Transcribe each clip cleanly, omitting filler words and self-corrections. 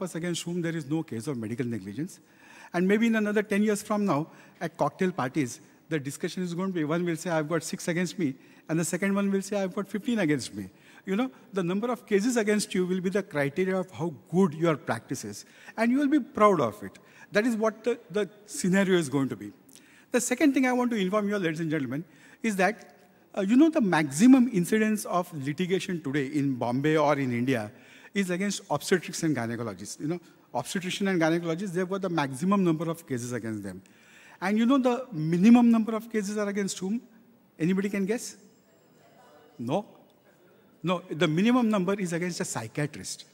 of us against whom there is no case of medical negligence. And maybe in another 10 years from now, at cocktail parties, the discussion is going to be, one will say, I've got 6 against me, and the second one will say, I've got 15 against me. You know, the number of cases against you will be the criteria of how good your practice is, and you will be proud of it. That is what the scenario is going to be. The second thing I want to inform you, ladies and gentlemen, is that, you know, the maximum incidence of litigation today in Bombay or in India is against obstetrics and gynecologists. You know, obstetrician and gynecologists, they've got the maximum number of cases against them. And you know the minimum number of cases are against whom? Anybody can guess? No? No, the minimum number is against a psychiatrist.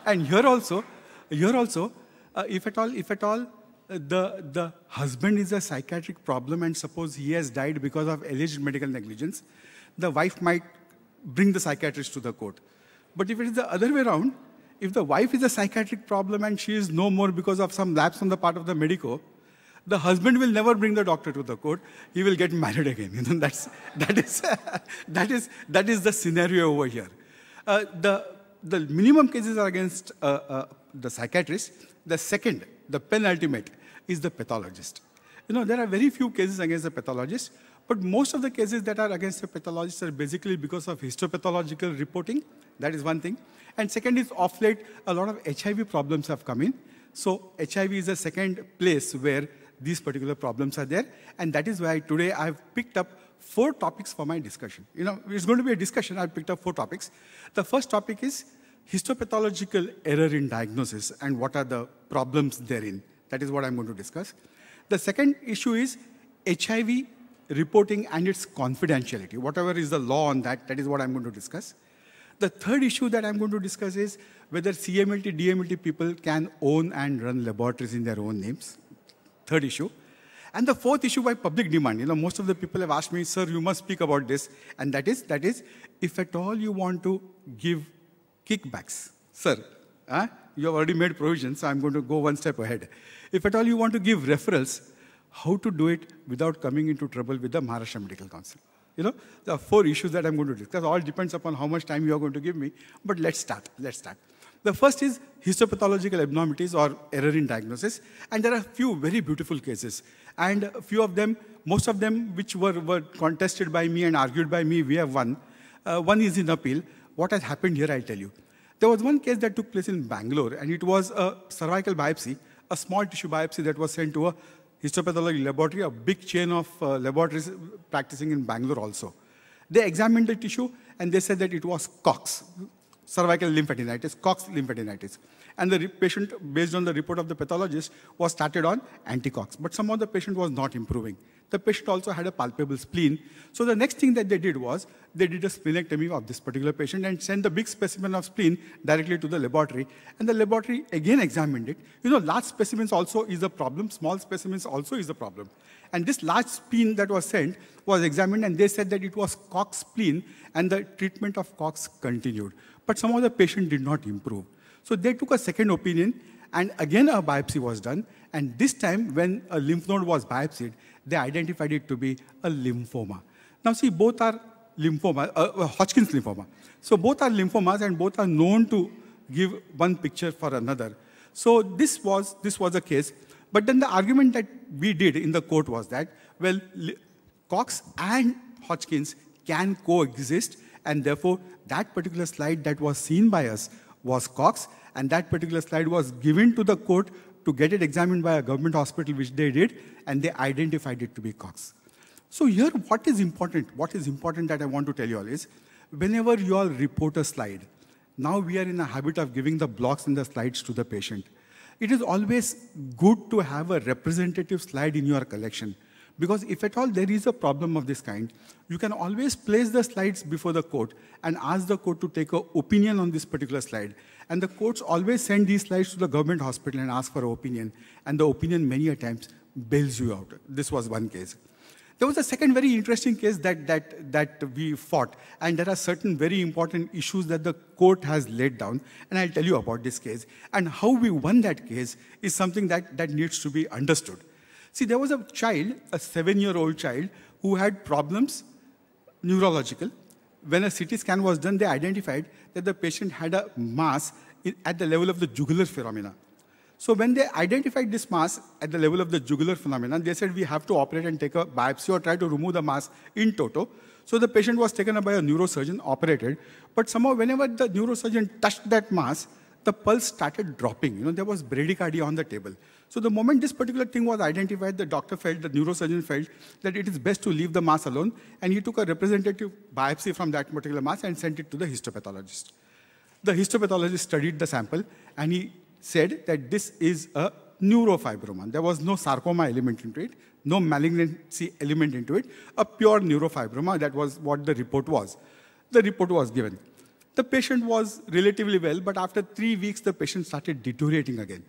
And here also, if at all, the husband is a psychiatric problem and suppose he has died because of alleged medical negligence, the wife might bring the psychiatrist to the court. But if it is the other way around, if the wife is a psychiatric problem and she is no more because of some lapse on the part of the medico, the husband will never bring the doctor to the court. He will get married again. You know, that is the scenario over here. The minimum cases are against the psychiatrist. The second, the penultimate, is the pathologist. You know, there are very few cases against the pathologist, but most of the cases that are against the pathologist are basically because of histopathological reporting. That is one thing. And second is, of late, a lot of HIV problems have come in. So HIV is the second place where these particular problems are there. And that is why today I've picked up 4 topics for my discussion. You know, it's going to be a discussion. I've picked up 4 topics. The first topic is histopathological error in diagnosis and what are the problems therein. That is what I'm going to discuss. The second issue is HIV reporting and its confidentiality. Whatever is the law on that, that is what I'm going to discuss. The third issue that I'm going to discuss is whether CMLT, DMLT people can own and run laboratories in their own names. Third issue. And the fourth issue by public demand. You know, most of the people have asked me, sir, you must speak about this. And that is, if at all you want to give kickbacks, sir, you have already made provisions, so I'm going to go one step ahead. If at all you want to give referrals, how to do it without coming into trouble with the Maharashtra Medical Council. You know, there are 4 issues that I'm going to discuss. All depends upon how much time you are going to give me. But let's start. The first is histopathological abnormalities or error in diagnosis. And there are a few very beautiful cases. And a few of them, most of them which were contested by me and argued by me, we have won. One is in appeal. What has happened here, I'll tell you. There was one case that took place in Bangalore, and it was a cervical biopsy, a small tissue biopsy that was sent to a histopathology laboratory, a big chain of laboratories practicing in Bangalore also. They examined the tissue, and they said that it was COX, cervical lymphadenitis, COX lymphadenitis. And the patient, based on the report of the pathologist, was started on anti-COX. But somehow the patient was not improving. The patient also had a palpable spleen. So the next thing that they did was, they did a splenectomy of this particular patient and sent the big specimen of spleen directly to the laboratory. And the laboratory again examined it. You know, large specimens also is a problem. Small specimens also is a problem. And this large spleen that was sent was examined, and they said that it was COX spleen, and the treatment of COX continued. But somehow the patient did not improve. So they took a second opinion, and again a biopsy was done. And this time, when a lymph node was biopsied, they identified it to be a lymphoma. Now see, both are lymphoma, Hodgkin's lymphoma. So both are lymphomas, and both are known to give one picture for another. So this was a case. But then the argument that we did in the court was that, well, COX and Hodgkin's can coexist, and therefore that particular slide that was seen by us was COX, and that particular slide was given to the court to get it examined by a government hospital, which they did, and they identified it to be COX. So here, what is important that I want to tell you all is, whenever you all report a slide, now we are in a habit of giving the blocks and the slides to the patient. It is always good to have a representative slide in your collection, because if at all there is a problem of this kind, you can always place the slides before the court and ask the court to take an opinion on this particular slide. And the courts always send these slides to the government hospital and ask for an opinion, and the opinion many a times bails you out. This was one case. There was a second very interesting case that we fought, and there are certain very important issues that the court has laid down, and I'll tell you about this case. And how we won that case is something that needs to be understood. See, there was a child, a 7-year-old child, who had problems, neurological, when a CT scan was done, they identified that the patient had a mass at the level of the jugular phenomena. So when they identified this mass at the level of the jugular phenomenon, they said we have to operate and take a biopsy or try to remove the mass in toto. So the patient was taken up by a neurosurgeon, operated, but somehow whenever the neurosurgeon touched that mass, the pulse started dropping. There was bradycardia on the table. So the moment this particular thing was identified, the neurosurgeon felt that it is best to leave the mass alone, and he took a representative biopsy from that particular mass and sent it to the histopathologist. The histopathologist studied the sample, and he said that this is a neurofibroma. There was no sarcoma element into it, no malignancy element into it, a pure neurofibroma. That was what the report was. The report was given. The patient was relatively well, but after 3 weeks, the patient started deteriorating again.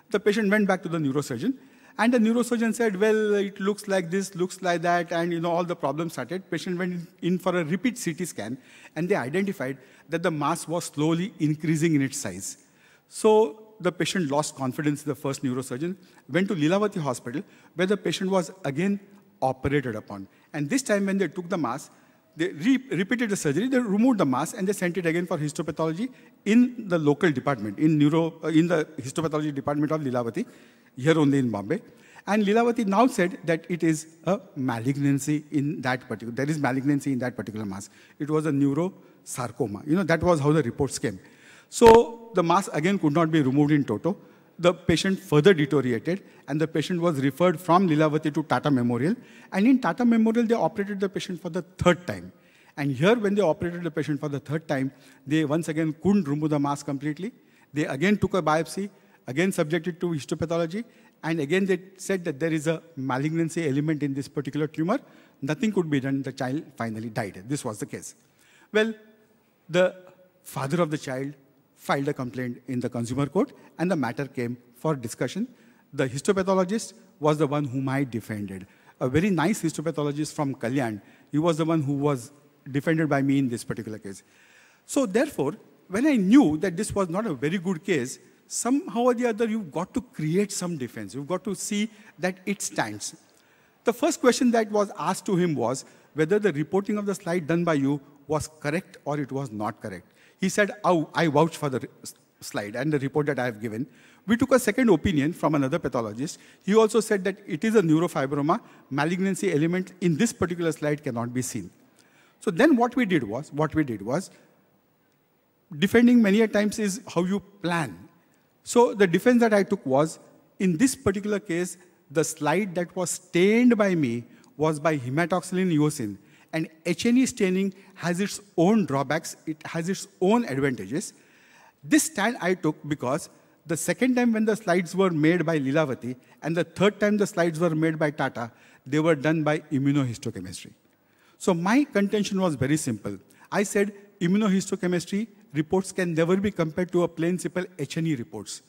The patient went back to the neurosurgeon, and the neurosurgeon said, well, it looks like this, looks like that, and all the problems started. Patient went in for a repeat CT scan, and they identified that the mass was slowly increasing in its size. So the patient lost confidence in the first neurosurgeon, went to Lilavati Hospital, where the patient was again operated upon. And this time when they took the mass, they repeated the surgery, they removed the mass, and they sent it again for histopathology in the local department, in the histopathology department of Lilavati, here only in Bombay. And Lilavati now said that it is a malignancy in that particular, there is malignancy in that particular mass. It was a neurosarcoma. That was how the reports came. So the mass again could not be removed in toto. The patient further deteriorated, and the patient was referred from Lilavati to Tata Memorial. And in Tata Memorial, they operated the patient for the 3rd time. And here, when they operated the patient for the 3rd time, they once again couldn't remove the mass completely. They again took a biopsy, again subjected to histopathology, and again they said that there is a malignancy element in this particular tumor. Nothing could be done. The child finally died. This was the case. Well, the father of the child filed a complaint in the consumer court, and the matter came for discussion. The histopathologist was the one whom I defended. A very nice histopathologist from Kalyan. He was the one who was defended by me in this particular case. So therefore, when I knew that this was not a very good case, somehow or the other, you've got to create some defense. You've got to see that it stands. The first question that was asked to him was whether the reporting of the slide done by you was correct or it was not correct. He said, oh, I vouch for the slide and the report that I have given. We took a second opinion from another pathologist. He also said that it is a neurofibroma. Malignancy element in this particular slide cannot be seen. So then what we did was, defending many a times is how you plan. So the defense that I took was, in this particular case, the slide that was stained by me was by hematoxylin eosin. And H&E staining has its own drawbacks. It has its own advantages. This stand I took because the second time when the slides were made by Lilavati and the 3rd time the slides were made by Tata, they were done by immunohistochemistry. So my contention was very simple. I said immunohistochemistry reports can never be compared to a plain simple H&E reports.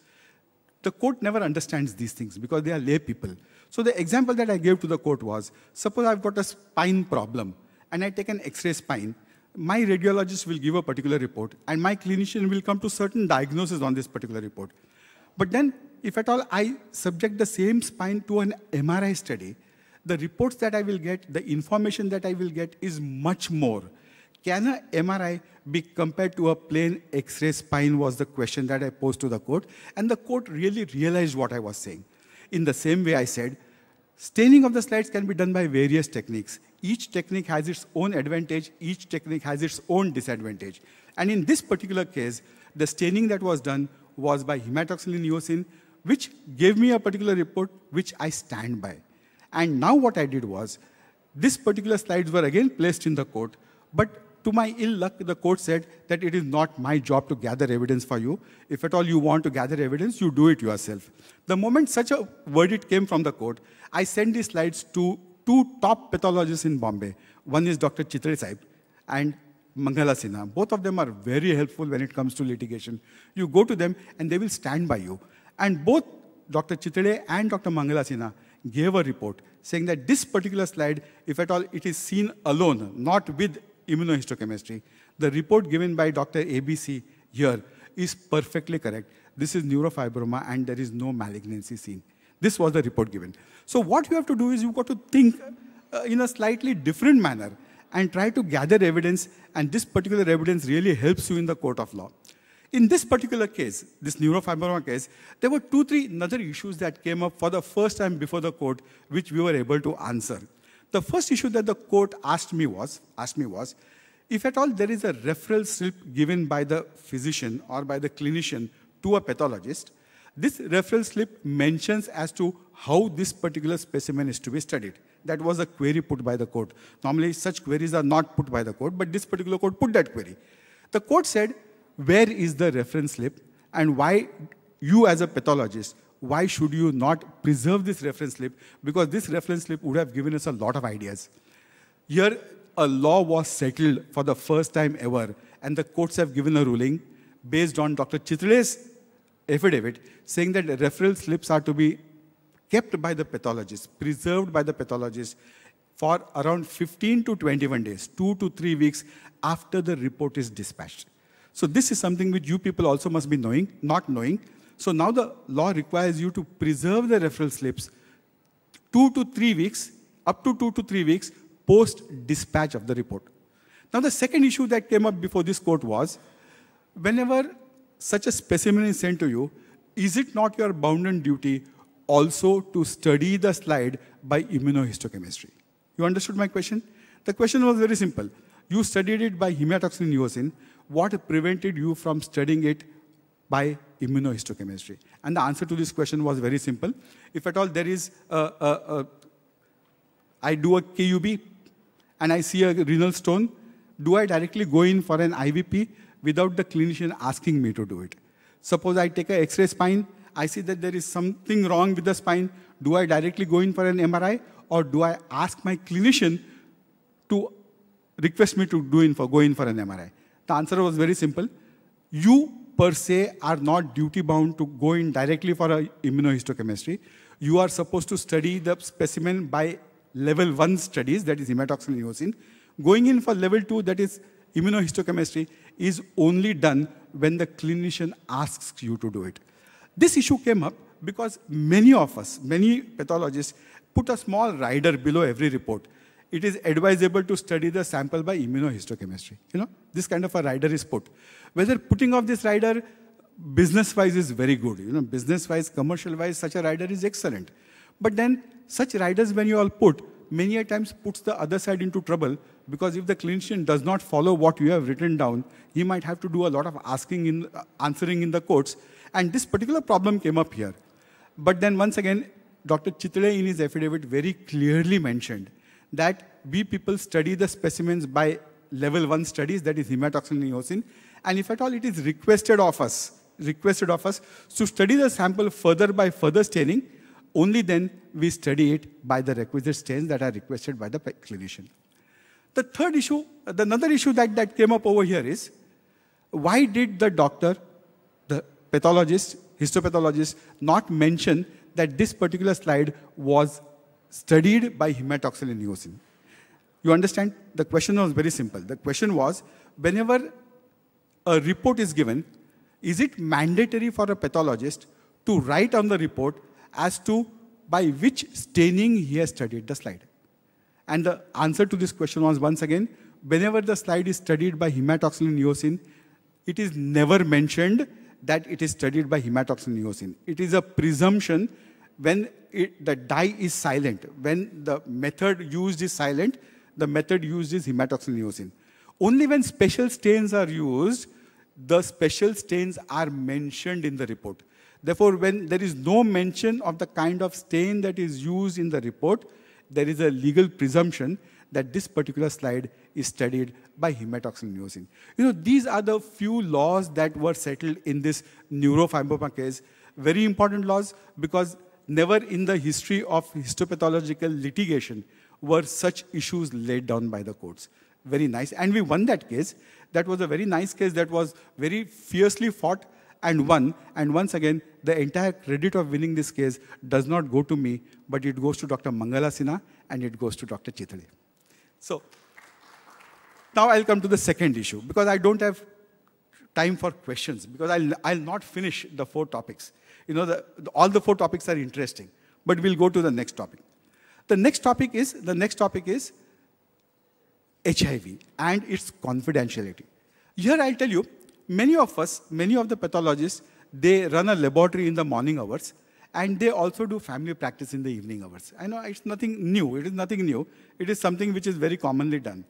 The court never understands these things because they are lay people. So the example that I gave to the court was, suppose I've got a spine problem, and I take an X-ray spine, my radiologist will give a particular report, and my clinician will come to certain diagnosis on this particular report. But then, if at all I subject the same spine to an MRI study, the reports that I will get, the information that I will get is much more. Can an MRI be compared to a plain X-ray spine was the question that I posed to the court, and the court really realized what I was saying. In the same way I said, staining of the slides can be done by various techniques. Each technique has its own advantage, each technique has its own disadvantage. And in this particular case, the staining that was done was by hematoxylin eosin, which gave me a particular report which I stand by. And now what I did was, this particular slides were again placed in the court, but to my ill luck, the court said that it is not my job to gather evidence for you. If at all you want to gather evidence, you do it yourself. The moment such a verdict came from the court, I sent these slides to 2 top pathologists in Bombay. One is Dr. Chitre Saib and Mangala Sinha. Both of them are very helpful when it comes to litigation. You go to them and they will stand by you. And both Dr. Chitre and Dr. Mangala Sinha gave a report saying that this particular slide, if at all it is seen alone, not with immunohistochemistry, the report given by Dr. ABC here is perfectly correct. This is neurofibroma and there is no malignancy seen. This was the report given. So what you have to do is you've got to think in a slightly different manner and try to gather evidence, and this particular evidence really helps you in the court of law. In this particular case, this neurofibroma case, there were 2-3 other issues that came up for the first time before the court, which we were able to answer. The first issue that the court asked me was, if at all there is a referral slip given by the physician or by the clinician to a pathologist, this referral slip mentions as to how this particular specimen is to be studied. That was a query put by the court. Normally, such queries are not put by the court, but this particular court put that query. The court said, where is the reference slip, and why you as a pathologist, why should you not preserve this reference slip? Because this reference slip would have given us a lot of ideas. Here, a law was settled for the first time ever, and the courts have given a ruling based on Dr. Chitre's affidavit saying that referral slips are to be kept by the pathologist, preserved by the pathologist for around 15 to 21 days, 2 to 3 weeks after the report is dispatched. So this is something which you people also must be not knowing. So now the law requires you to preserve the referral slips 2 to 3 weeks, up to 2 to 3 weeks post-dispatch of the report. Now the second issue that came up before this court was, whenever such a specimen is sent to you, is it not your bounden duty also to study the slide by immunohistochemistry? You understood my question? The question was very simple. You studied it by hematoxylin eosin. What prevented you from studying it by immunohistochemistry? And the answer to this question was very simple. If at all there is I do a KUB and I see a renal stone, do I directly go in for an IVP without the clinician asking me to do it? Suppose I take an X-ray spine, I see that there is something wrong with the spine, do I directly go in for an MRI, or do I ask my clinician to request me to go in for an MRI? The answer was very simple. You per se are not duty bound to go in directly for a immunohistochemistry. You are supposed to study the specimen by level 1 studies, that is hematoxylin eosin. Going in for level 2, that is immunohistochemistry, is only done when the clinician asks you to do it. This issue came up because many of us, many pathologists, put a small rider below every report. It is advisable to study the sample by immunohistochemistry. This kind of a rider is put. Whether putting off this rider business-wise is very good. Business-wise, commercial-wise, such a rider is excellent. But then such riders, when you all put, many a times puts the other side into trouble, because if the clinician does not follow what you have written down, he might have to do a lot of answering in the courts. And this particular problem came up here. But then once again, Dr. Chitre in his affidavit very clearly mentioned that we people study the specimens by level 1 studies, that is hematoxylin eosin, and if at all it is requested of us to study the sample further by further staining, only then we study it by the requisite stains that are requested by the clinician. The third issue, another issue that came up over here is, why did the doctor, the pathologist, histopathologist, not mention that this particular slide was studied by hematoxylin eosin? You understand? The question was very simple. The question was, whenever a report is given, is it mandatory for a pathologist to write on the report as to by which staining he has studied the slide? And the answer to this question was, once again, whenever the slide is studied by hematoxylin eosin, it is never mentioned that it is studied by hematoxylin eosin. It is a presumption when the dye is silent. When the method used is silent, the method used is hematoxylin eosin. Only when special stains are used, the special stains are mentioned in the report. Therefore, when there is no mention of the kind of stain that is used in the report, there is a legal presumption that this particular slide is studied by hematoxylin eosin. These are the few laws that were settled in this neurofibroma case. Very important laws, because never in the history of histopathological litigation were such issues laid down by the courts. Very nice. And we won that case. That was a very nice case that was very fiercely fought and won. And once again, the entire credit of winning this case does not go to me, but it goes to Dr. Mangala Sinha and it goes to Dr. Chitre. So now I'll come to the second issue, because I don't have time for questions, because I'll not finish the 4 topics. All the 4 topics are interesting, but we'll go to the next topic. The next topic is HIV and its confidentiality. Here I'll tell you, many of us, many of the pathologists, they run a laboratory in the morning hours, and they also do family practice in the evening hours. I know it's nothing new. It is nothing new. It is something which is very commonly done.